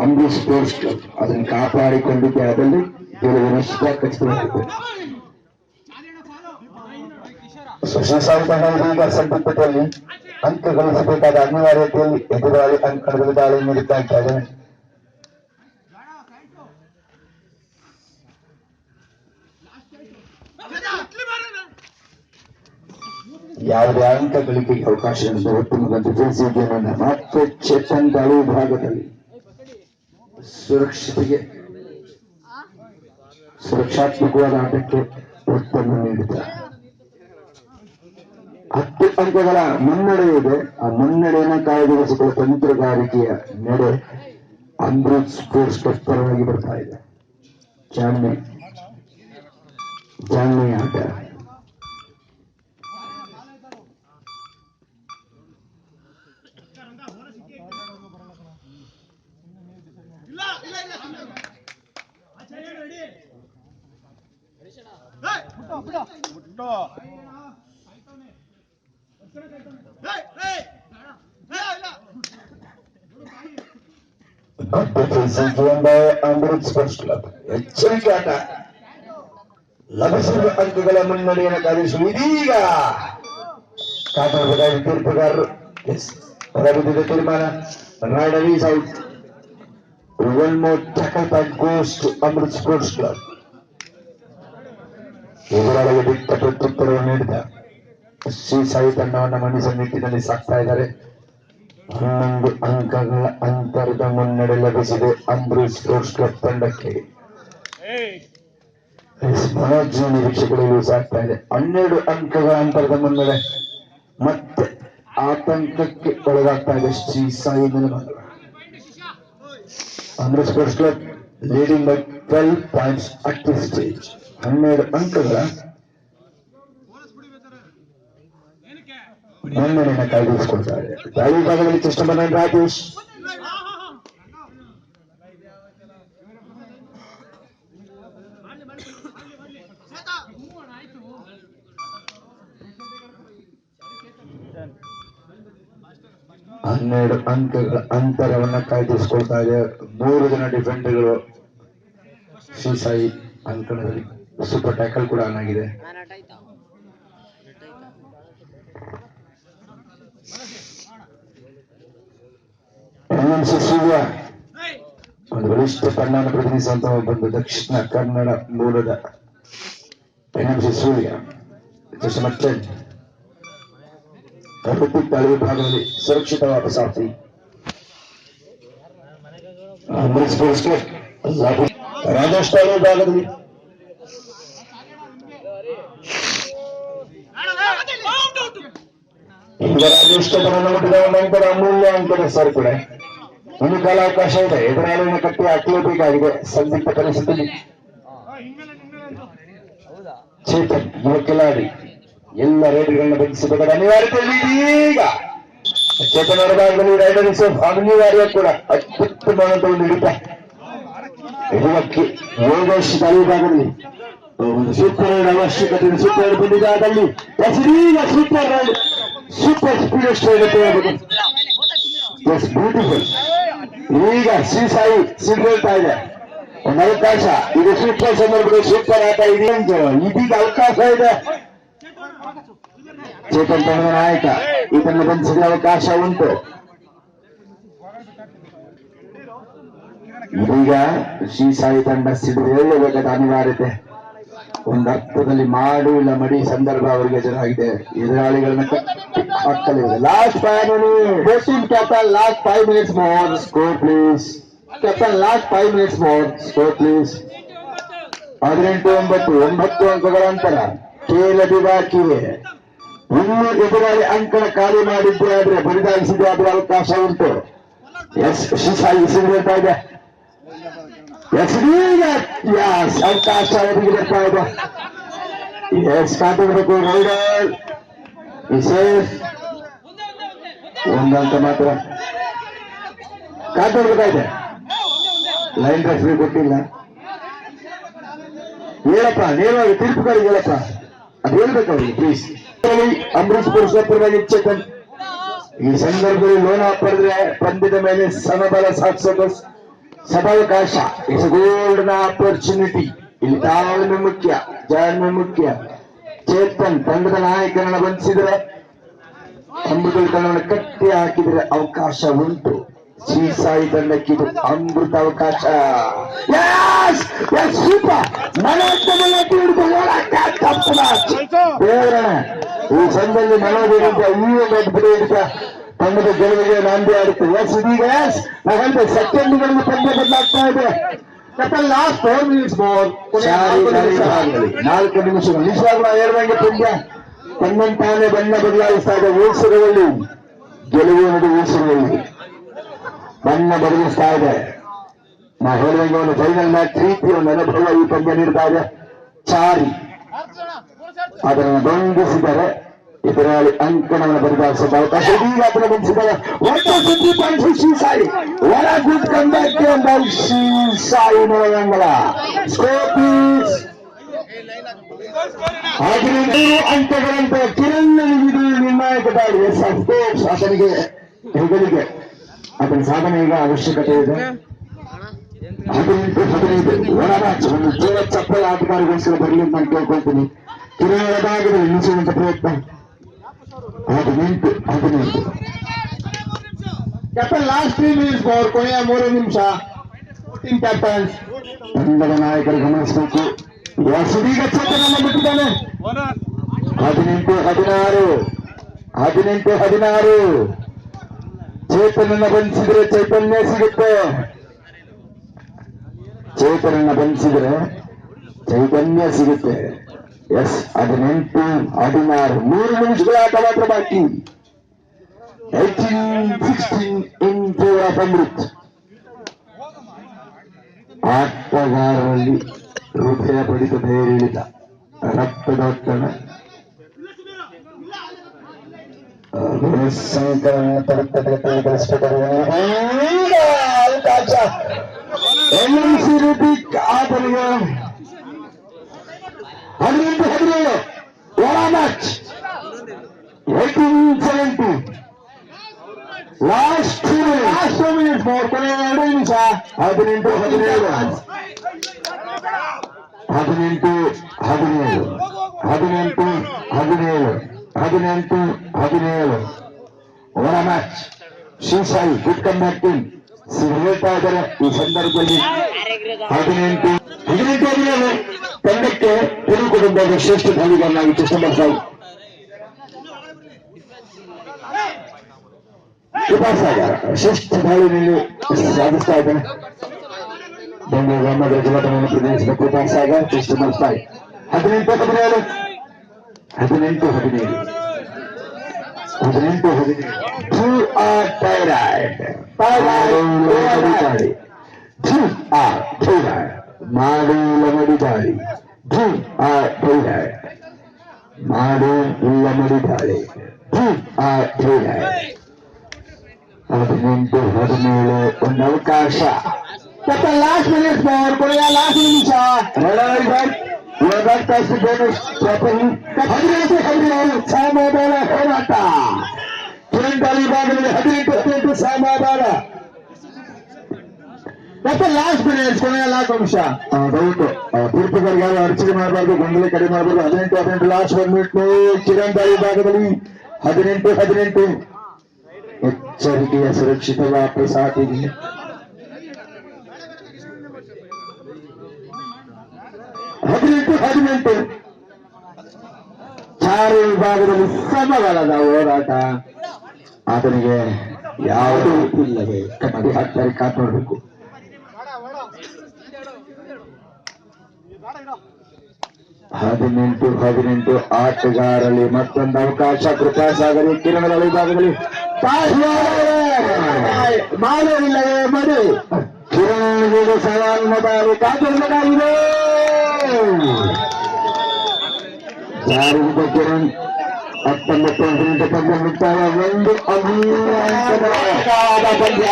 Ambareesh sports club ಅದನ್ನು ಕಾಪಾಡಿಕೊಂಡಿದ್ದೆ. ಅದರಲ್ಲಿ ಗೆಲುವಿನಷ್ಟ ಖಚಿತವಾಗಿದೆ. ಶ್ರೀಸಾಯಿ ತಂಡ ಸಂದಿಗ್ಧತೆಯಲ್ಲಿ ಅಂಕ ಗಳಿಸಬೇಕಾದ ಅನಿವಾರ್ಯತೆಯಲ್ಲಿ ಎದುರಾಳಿ ಅಂಕಣದಲ್ಲಿ ದಾಳಿ ನೀಡುತ್ತಾ ಇದ್ದಾರೆ. ಯಾವುದೇ ಅಂಕ ಗಳಿಕೆಗೆ ಅವಕಾಶ ಉತ್ತಮ ಡಿಫೆನ್ಸ್ ಗೇಮನ್ನು ಮತ್ತೆ ಚೇತನ್ ದಾಳಿ ವಿಭಾಗದಲ್ಲಿ ಸುರಕ್ಷಾತ್ಮಕವಾದ ಆಟಕ್ಕೆ ಒತ್ತನ್ನು ನೀಡಿದ್ದಾರೆ. 10 ಅಂಕಗಳ ಮುನ್ನಡೆ ಇದೆ. ಆ ಮುನ್ನಡೆಯನ್ನು ಕಾಯ್ದಿರಿಸಿಕೊಳ್ಳುವ ತಂತ್ರಗಾರಿಕೆಯ ನಡೆ ಅಮೃತ್ ಸ್ಪೋರ್ಟ್ಸ್ ಕ್ಲಬ್ ಪರವಾಗಿ ಬರ್ತಾ ಇದೆ. ಜಾಣ್ಮೆ ಆಟ. ಅಮೃತ್ ಸ್ಪೋರ್ಟ್ಸ್ ಕ್ಲಬ್ ಎಚ್ಚರಿಕೆ ಆಟ. ಲಭಿಸಿದ ಅಂಕಗಳ ಮುನ್ನಡೆಯನ್ನು ಕಾದಿರಿಸುವ ಇದೀಗ ಕಾಪಾಡಬೇಕಾದ ತೀರ್ಪುಗಾರರು ಹೊರಬಿದ್ದಿದ್ದ ತೀರ್ಮಾನ. Raider is out. One more tackle that goes to Amrit Sports Club. ಎದುರಾಳಿಗೆ ಬಿಟ್ಟ ಪ್ರತ್ಯುತ್ತರವನ್ನು ನೀಡಿದ ಶ್ರೀಸಾಯಿ ತಂಡವನ್ನು ಮಣಿಸುವ ನಿಟ್ಟಿನಲ್ಲಿ ಸಾಕ್ತಾ ಇದ್ದಾರೆ. 11 ಅಂಕಗಳ ಅಂತರದ ಮುನ್ನಡೆ ಲಭಿಸಿದೆ ಅಮೃತ್ ಸ್ಪೋರ್ಟ್ಸ್ ಕ್ಲಬ್ ತಂಡಕ್ಕೆ. ಮನೋಜ್ಞ ನಿರೀಕ್ಷೆಗಳು ಸಾಕ್ತಾ ಇದೆ. 12 ಅಂಕಗಳ ಅಂತರದ ಮುನ್ನಡೆ ಮತ್ತೆ ಆತಂಕಕ್ಕೆ ಒಳಗಾಗ್ತಾ ಇದೆ ಶ್ರೀಸಾಯಿ Nelamangala. Amrit Sports Club leading by 12 points at this stage. 12 ಅಂಕಗಳ ಮುನ್ನಡೆಯನ್ನು ಕಾಯ್ದಿರಿಸಿಕೊಳ್ತಾರೆ. ದಾಳಿ ವಿಭಾಗದಲ್ಲಿ ಕೃಷ್ಣಮನ ರಾಜೇಶ್ ಹನ್ನೆರಡು ಅಂಕಗಳ ಅಂತರವನ್ನ ಕಾಯ್ದಿರಿಸಿಕೊಳ್ತಾ ಇದೆ. 3 ಜನ ಡಿಫೆಂಡರ್ಗಳು ಶ್ರೀಸಾಯಿ ಅಂಕಣದಲ್ಲಿ. ಸೂಪರ್ ಟ್ಯಾಕಲ್ ಕೂಡ ಆನ್ ಆಗಿದೆ. ಸೂರ್ಯ ಒಂದು ಬಲಿಷ್ಠ ತಂಡವನ್ನು ಪ್ರತಿನಿಧಿಸುವಂತಹ ಒಂದು ದಕ್ಷಿಣ ಕನ್ನಡ ಮೂಲದ ಸೂರ್ಯ ದಾಳಿ ವಿಭಾಗದಲ್ಲಿ ಸುರಕ್ಷಿತ ವಾಪಸಾತಿ. ಅಮೃತ್ ಸ್ಪೋರ್ಟ್ಸ್ ಕ್ಲಬ್ ರಾಜೇಶ್ ದಾಳಿ ವಿಭಾಗದಲ್ಲಿ ಈಗ ರಾಜೇಶ್ ಮುಟ್ಟಿದ ಒಂದು ಅಂಕದ ಅಮೂಲ್ಯ ಅಂಕದ ಸೇರ್ಪಡೆ. ಒಂದು ಕಾಲಾವಕಾಶ ಇದೆ. ಎದುರಾಳಿನ ಕಟ್ಟಿ ಹಾಕಲೇಬೇಕಾಗಿದೆ ಸಂದಿಗ್ಧ ಪರಿಸ್ಥಿತಿಯಲ್ಲಿ. ಚೇತನ್ ಯುವ ಕಿಲಾಡಿ ಎಲ್ಲ ರೈಡರ್ಗಳನ್ನ ಬಂಧಿಸಬೇಕಾದ ಅನಿವಾರ್ಯತೆಯಲ್ಲಿ ಈಗ ಚೇತನ್ ಅವರ ಭಾಗದಲ್ಲಿ ರೈಡರ್ ಅನಿವಾರ್ಯ ಕೂಡ ಅತ್ಯುತ್ತಮವಾದ ಒಂದು ಹಿಡಿತ. ಯೋಗೇಶ್ ದಾಳಿ ಭಾಗದಲ್ಲಿ ಒಂದು ಸೂಪರ್ ರೈಡ್ ಅವಶ್ಯಕತೆ. ಸೂಪರ್ ರೈಡ್ ಬಂದಿದ್ದಾದಲ್ಲಿ ಈಗ super ride super speed beautiful. ಈಗ ಶ್ರೀಸಾಯಿ ಸಿಡ್ತಾ ಇದೆ ಒಂದು ಅವಕಾಶ. ಇದು ಸೂಪರ್ ಸಂದರ್ಭದಲ್ಲಿ ಸೂಪರ್ ಆಟ ಇದೀಗ ಅವಕಾಶ ಇದೆ. ಚೇತನ್ ತಂಡದ ನಾಯಕ ಇದನ್ನು ಬಂಧಿಸಿದ ಅವಕಾಶ ಉಂಟು. ಇದೀಗ ಶ್ರೀಸಾಯಿ ತಂಡ ಸಿಡಿದೇಳಬೇಕಾದ ಅನಿವಾರ್ಯತೆ. ಒಂದು ಅರ್ಥದಲ್ಲಿ ಮಾಡು ಇಲ್ಲ ಮಡಿ ಸಂದರ್ಭ ಅವರಿಗೆ ಎದುರಾಗಿದೆ. ಎದುರಾಳಿಗಳನ್ನ ಹಾಕಲಿದೆ. Last 5 minutes more score please. Captain last 5 minutes more score please. 18-9 ಅಂಕಗಳ ಅಂತರ ಕೇಳದಿ ಬಾಕಿವೆ. ಇನ್ನು ಎದುರಾಳಿ ಅಂಕಣ ಖಾಲಿ ಮಾಡಿದ್ದೆ ಆದ್ರೆ ಬರಿದಾಗಿಸಿದೆ ಆದ್ರೆ ಅವಕಾಶ ಉಂಟು. ಶ್ರೀಸಾಯಿ ಸಿಡಿತಾ ಇದೆ. ಅವಕಾಶ ಅವರಿಗೆ ಬರ್ತಾ ಇದೆ. ಕಾತಿರ್ಬೇಕು. ರೈಡರ್ ಒಂದಂಕ ಮಾತ್ರ ಕಾತಿರ್ಬೇಕಾಗಿದೆ. ಲೈನ್ ರೆಫ್ರಿ ಕೊಟ್ಟಿಲ್ಲ. ಹೇಳಪ್ಪ ನೇರವಾಗಿ ತೀರ್ಪುಗಾರಿಗೆ ಹೇಳಪ್ಪ, ಅದು ಹೇಳ್ಬೇಕು ಅವ್ರಿಗೆ ಪ್ಲೀಸ್. ಅಮೃತ್ ಸ್ಪೋರ್ಟ್ಸ್ ಪರವಾಗಿ ಚೇತನ್ ಈ ಸಂದರ್ಭದಲ್ಲಿ ಲೋನ ಪಡೆದ್ರೆ ಪಂದ್ಯದ ಮೇಲೆ ಸಮಬಲ ಸಾಧಿಸೋದು ಸದಾವಕಾಶ ಇಸ್ ಗೋಲ್ಡನ್ ಆಪರ್ಚುನಿಟಿ. ಇಲ್ಲಿ ತಾಳ್ಮೆ ಮುಖ್ಯ, ಜಾಣ್ಮೆ ಮುಖ್ಯ. ಚೇತನ್ ತಂಡದ ನಾಯಕರನ್ನು ಬಂಧಿಸಿದ್ರೆ, ಅಮೃತ ತಂಡವನ್ನು ಕಟ್ಟಿ ಹಾಕಿದ್ರೆ ಅವಕಾಶ ಉಂಟು. ಶ್ರೀ ಸಾಯಿ ತಂಡಕ್ಕೆ ಇದು ಅಮೃತ ಅವಕಾಶ. ಈ ಸಂದಲ್ಲಿ ಮನೋದಿರಂತ ಈ ಒಂದು ಅದ್ಭುತ ತಂಡದ ಗೆಲುವಿಗೆ ನಾಂದಿ ಆಡುತ್ತೆ. ಎಸ್ ಇದೀಗ ನಾಗಂತ ಸೆಕೆಂಡ್ಗಳಲ್ಲಿ ಪಂದ್ಯ ಬದಲಾಗ್ತಾ ಇದೆ. Last 4 minutes more. 4 ನಿಮಿಷಗಳು ನಿಜವಾಗ್ಲೂ ಹೇಳ್ದಂಗೆ ಪಂದ್ಯ ತನ್ನಂತಾನೆ ಬಣ್ಣ ಬದಲಾಯಿಸ್ತಾ ಇದೆ. ಊಸುಗಳಲ್ಲಿ ಗೆಲುವು ನೋಡಿ, ಊಸುಗಳಲ್ಲಿ ಬಣ್ಣ ಬದಲಿಸ್ತಾ ಇದೆ. ನಾ ಹೇಳಿದಂಗೆ ಒಂದು ಫೈನಲ್ ಮ್ಯಾಚ್ ರೀತಿಯ ಒಂದು ಅನುಭವ ಈ ಪಂದ್ಯ ನೀಡ್ತಾ ಇದೆ. ಚಾರಿ ಅದನ್ನು ಬಂಧಿಸಿದರೆ ಇದರಲ್ಲಿ ಅಂಕಣವನ್ನು ಬದಲಾಯಿಸುವ ಅವಕಾಶ ಇದೀಗ ಅದನ್ನು ಬಂಧಿಸಿದ್ದಾರೆ. ಒಟ್ಟು ಸುದ್ದಿ ಪಂಚು ಶ್ರೀ ಸಾಯಿ ಹೊರ ಗುಡ್ ಕಂಡಕ್ಕೆ ಶ್ರೀ ಸಾಯಿ ನವರಂಗಲ ಸ್ಕೋಪೀಸ್ 15 ಅಂಕಗಳಂತೆ ಕಿರಣ್ ಇದು ನಿರ್ಣಾಯಕ ದಾಳಿ. ಎಸ್ ಅಫ್ಕೋರ್ಸ್ ಆತನಿಗೆ ಹೆಗಲಿಗೆ ಆತನ ಸಾಧನೆ ಈಗ ಅವಶ್ಯಕತೆ ಇದೆ. 18-15 ಹೊರ ಮ್ಯಾಚ್ ಒಂದು ಜೋರ ಚಪ್ಪಲ ಆಟಗಾರಗೋಸ್ಕರ ಬರಲಿ ಅಂತ ನಾನು ಕೇಳ್ಕೊಳ್ತೀನಿ. ಕಿರಣ್ ಒಳಗಾಗಿದೆ ಎನ್ನಿಸುವಂತ ಪ್ರಯತ್ನ. 18 ಕ್ಯಾಪ್ಟನ್ ಲಾಸ್ಟ್ 3 minutes more. ಕೊನೆಯ 3 ನಿಮಿಷ. 14 ಕ್ಯಾಪ್ಟನ್ಸ್ ತಂಡದ ನಾಯಕರು ಗಮನಿಸಬೇಕು. ಸುದೀಗ ಚೇತನನ್ನು ಬಿಟ್ಟಿದ್ದಾನೆ. 18-16 ಚೇತನನ್ನ ಬಂಧಿಸಿದ್ರೆ ಚೈತನ್ಯ ಸಿಗುತ್ತೆ. ಚೇತನನ್ನ ಬಂಧಿಸಿದ್ರೆ ಚೈತನ್ಯ ಸಿಗುತ್ತೆ. ಎಸ್ 18-16 3 ನಿಮಿಷಗಳ ಆಟ ಮಾತ್ರ ಬಾಕಿ. 18-16 in favor of ಅಮೃತ್. ಆಟಗಾರರಲ್ಲಿ ಹೃದಯ ಬಡಿತದ ಏರಿಳಿತ, ರಕ್ತದೊತ್ತಡ, ಸಂಕಲನ ಅವಕಾಶ ಎನ್ಎಂಸಿ ಋತಿಕ್ ಆತನಿಗೆ 18-17 ಹೊರ ಮ್ಯಾಚ್. 18-17 last 2 minutes more. ಕೊನೆಯ 2 ನಿಮಿಷ. 18-17 ಹೊರ match. Shri Sai good come back team ಹೇಳ್ತಾ ಇದ್ದಾರೆ ಈ ಸಂದರ್ಭದಲ್ಲಿ. 18-17 ತಂಡಕ್ಕೆ ತೆಲುಗು ಕುಟುಂಬದ ಶ್ರೇಷ್ಠ ದಾಳಿಗಾರನಾಗಿ ಕೃಷ್ಣಮೂರ್ತಿ ಸಾಯಿ ಕೃಪಾಸಾಗರ ಶ್ರೇಷ್ಠ ದಾಳಿನಲ್ಲಿ ಸಾಧಿಸ್ತಾ ಇದ್ದಾನೆ. ಬೆಂಗಳೂರು ಗ್ರಾಮದ ಜಲತನವನ್ನು ಪ್ರತಿನಿಧಿಸಿದ ಕೃಪಾಸಾಗರ್ Krishnamurthy Sai. 18-17 Two are thyroid. ಮಾಡುಲ್ಲ ಮಡಿದಾಳಿ. ಮಾಡುಲ್ಲ ಮಡಿದಾಳಿ. 18-17 ಒಂದು ಅವಕಾಶ. Last minutes more. ಕೊನೆಯ ಲಾಸ್ಟ್ ನಿಮಿಷ. 18-17 ಸಮಾಧಾನ ಹೋರಾಟ. ಕಿರಣ್ ವಿಭಾಗದಲ್ಲಿ 18-18 ಸಮಾಧಾನ. ಮತ್ತೆ ಲಾಸ್ಟ್ ಮಿನಿಟ್ಸ್ ಕೊನೆಯ 4 ನಿಮಿಷ. ದಯವಿಟ್ಟು ತೀರ್ಪುಗಾರಿಗೆ ಯಾರು ಅರ್ಚನೆ ಮಾಡಬಾರ್ದು, ಗೊಂದಲ ಕಡಿಮೆ ಮಾಡಬಾರ್ದು. 18-18 ಲಾಸ್ಟ್ 1 minute. ಕಿರಣ್ ವಿಭಾಗದಲ್ಲಿ 18-18 ಎಚ್ಚರಿಕೆಯ ಸುರಕ್ಷಿತ ವಾಪಸ್ ಆಗಿದೆ. 18-18 ಚಾರು ವಿಭಾಗದಲ್ಲಿ ಸಮಬಲದ ಹೋರಾಟ. ಆತನಿಗೆ ಯಾವುದೂ ಇಲ್ಲವೇ ಕಟ್ಟಿ ಹಾಕ್ತಾರೆ, ಕಾತ್ ನೋಡ್ಬೇಕು. 18-18 ಆಟಗಾರರಲ್ಲಿ ಮತ್ತೊಂದು ಅವಕಾಶ. ಕೃಪಾಸಾಗರಿ ಕಿರಣಗಳ ವಿಭಾಗದಲ್ಲಿ ಮಾಡೋದಿಲ್ಲವೇ ಮಡಿ. ಕಿರಣಗಳಿಗೆ ಸವಾಲಿನ ಬಾರಿ ಕಾತುರದಾಗಿದೆ. ಜಾರಿಗೆ ಕಿರಣ್ 19 ಪಂದ್ಯ ಮುಕ್ತಾಯ. ಒಂದು ಅಭಿಯಾನ ಪಂದ್ಯ.